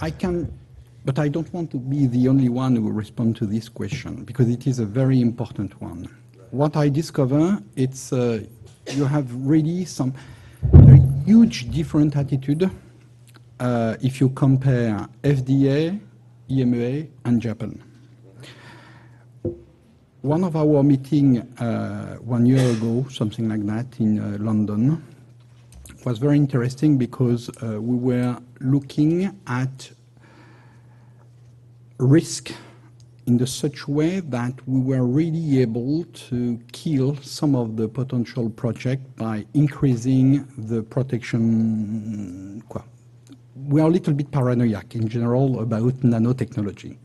I can, but I don't want to be the only one who will respond to this question because it is a very important one. What I discover, it's you have really some very huge different attitude if you compare FDA, EMA, and Japan. One of our meeting 1 year ago, something like that, in London, was very interesting because we were looking at risk in such way that we were really able to kill some of the potential project by increasing the protection. We are a little bit paranoid in general about nanotechnology.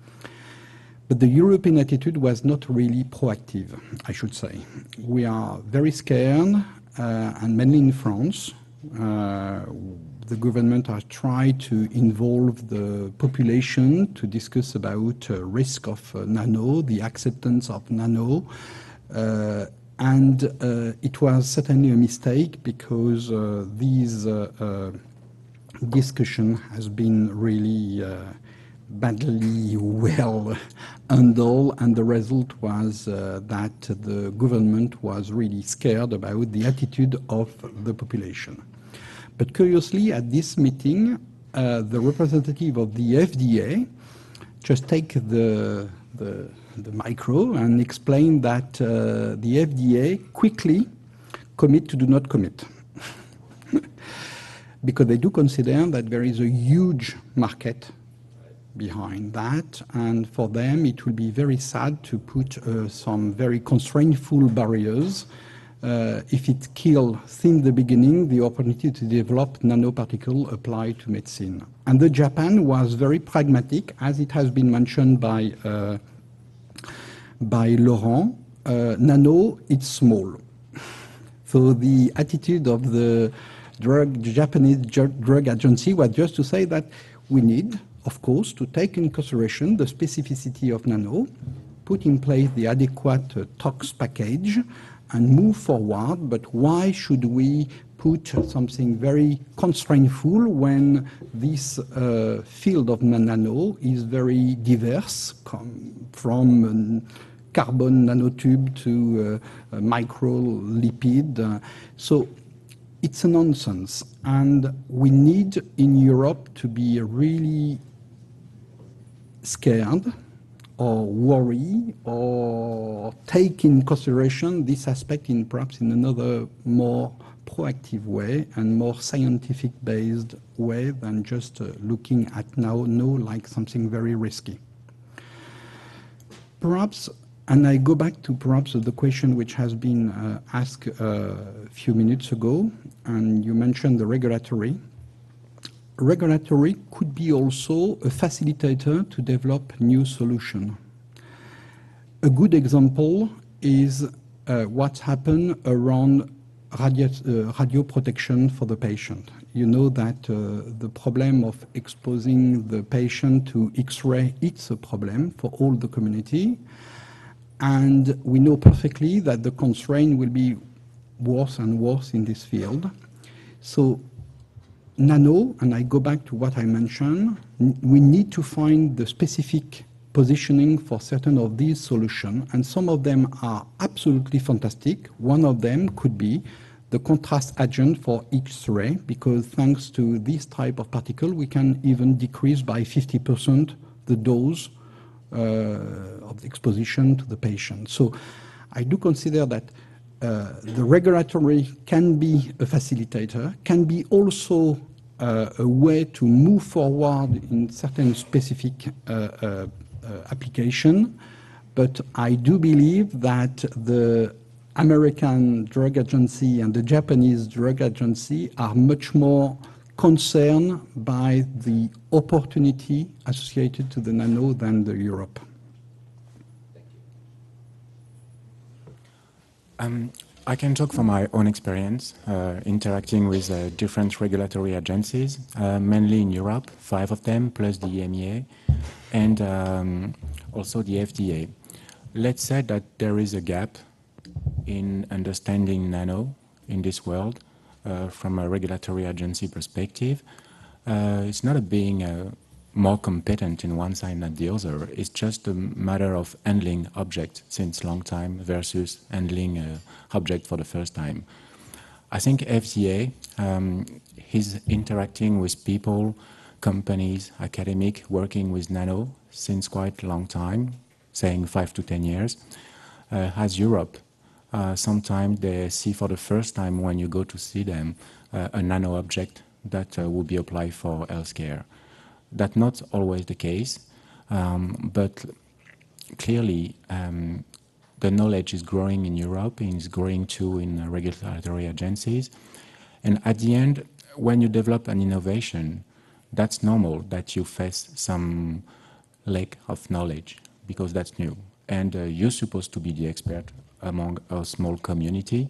But the European attitude was not really proactive, I should say. We are very scared, and mainly in France. The government has tried to involve the population to discuss about risk of nano, the acceptance of nano, and it was certainly a mistake because this discussion has been really badly well handled, and the result was that the government was really scared about the attitude of the population. But curiously, at this meeting, the representative of the FDA just take the micro and explain that the FDA quickly commit to do not commit. Because they do consider that there is a huge market behind that, and for them it will be very sad to put some very constraintful barriers if it kills since the beginning the opportunity to develop nanoparticle applied to medicine. And the Japan was very pragmatic, as it has been mentioned by Laurent. Nano, it's small. So the attitude of the Japanese drug agency was just to say that we need, of course, to take in consideration the specificity of nano, put in place the adequate tox package, and move forward. But why should we put something very constraintful when this field of nano is very diverse, from carbon nanotube to microlipid? So it's a nonsense, and we need in Europe to be really scared or worry or take in consideration this aspect in perhaps in another more proactive way and more scientific based way than just looking at nano like something very risky. Perhaps, and I go back to perhaps the question which has been asked a few minutes ago, and you mentioned the regulatory. Regulatory could be also a facilitator to develop new solution. A good example is what's happened around radio protection for the patient. You know that the problem of exposing the patient to X-ray, it's a problem for all the community. And we know perfectly that the constraint will be worse and worse in this field. So nano, and I go back to what I mentioned, we need to find the specific positioning for certain of these solutions, and some of them are absolutely fantastic. One of them could be the contrast agent for X-ray, because thanks to this type of particle, we can even decrease by 50% the dose of the exposition to the patient. So I do consider that the regulatory can be a facilitator, can be also a way to move forward in certain specific application, but I do believe that the American Drug Agency and the Japanese Drug Agency are much more concerned by the opportunity associated to the nano than the Europe. I can talk from my own experience interacting with different regulatory agencies, mainly in Europe, 5 of them, plus the EMEA, and also the FDA. Let's say that there is a gap in understanding nano in this world from a regulatory agency perspective. It's not being more competent in one side than the other. It's just a matter of handling object since long time versus handling object for the first time. I think FDA is interacting with people, companies, academic, working with nano since quite a long time, saying 5 to 10 years. As Europe, sometimes they see for the first time when you go to see them a nano object that will be applied for healthcare. That's not always the case, but clearly the knowledge is growing in Europe and is growing too in regulatory agencies. And at the end, when you develop an innovation, that's normal that you face some lack of knowledge because that's new. And you're supposed to be the expert among a small community.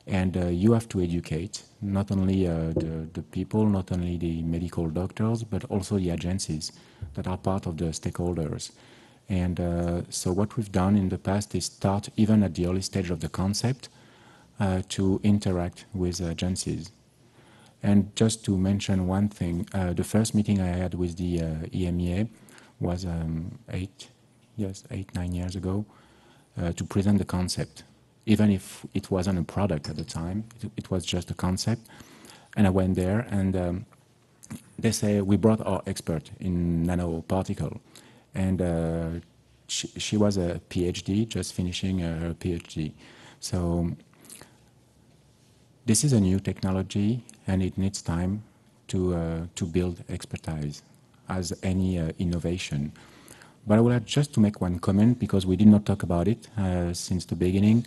And you have to educate not only the people, not only the medical doctors, but also the agencies that are part of the stakeholders. And so what we've done in the past is start even at the early stage of the concept to interact with agencies. And just to mention one thing, the first meeting I had with the EMEA was 9 years ago to present the concept. Even if it wasn't a product at the time, it was just a concept. And I went there and they say, we brought our expert in nanoparticle. And she was a PhD, just finishing her PhD. So this is a new technology and it needs time to build expertise as any innovation. But I would like just to make one comment because we did not talk about it since the beginning,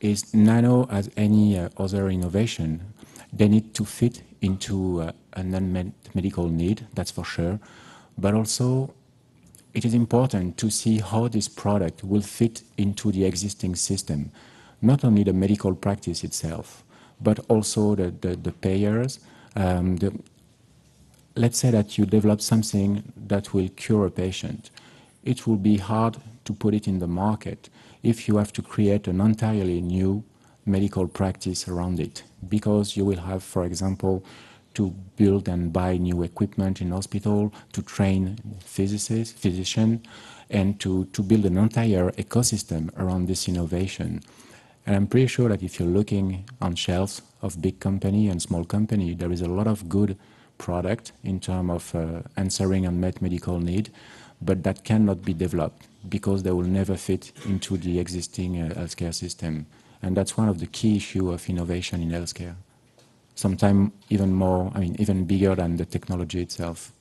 is nano as any other innovation, they need to fit into an unmet medical need, that's for sure, but also it is important to see how this product will fit into the existing system, not only the medical practice itself, but also the payers. Let's say that you develop something that will cure a patient. It will be hard to put it in the market if you have to create an entirely new medical practice around it, because you will have, for example, to build and buy new equipment in hospital, to train physicians, and to build an entire ecosystem around this innovation. And I'm pretty sure that if you're looking on shelves of big company and small company, there is a lot of good product in terms of answering unmet medical need, but that cannot be developed because they will never fit into the existing healthcare system. And that's one of the key issues of innovation in healthcare. Sometimes even more, even bigger than the technology itself.